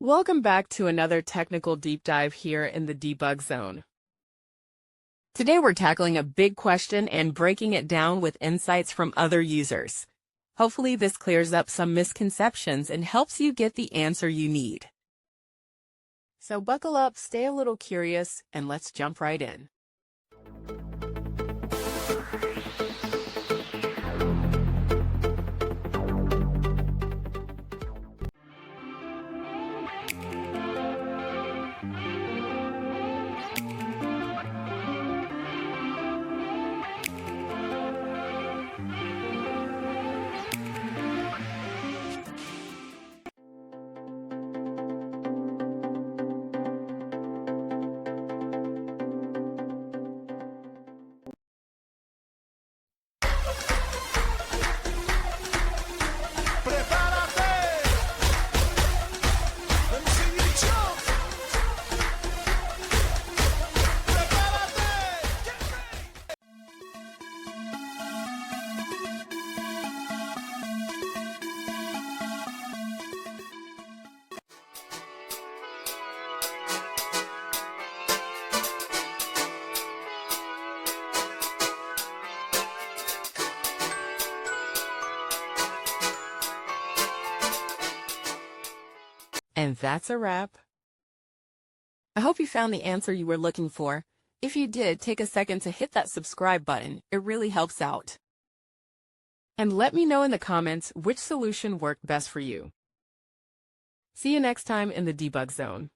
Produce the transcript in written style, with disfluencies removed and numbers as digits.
Welcome back to another technical deep dive here in the debug zone. Today we're tackling a big question and breaking it down with insights from other users. Hopefully this clears up some misconceptions and helps you get the answer you need. So buckle up, stay a little curious, and let's jump right in. And that's a wrap. I hope you found the answer you were looking for. If you did, take a second to hit that subscribe button. It really helps out. And let me know in the comments which solution worked best for you. See you next time in the debug zone.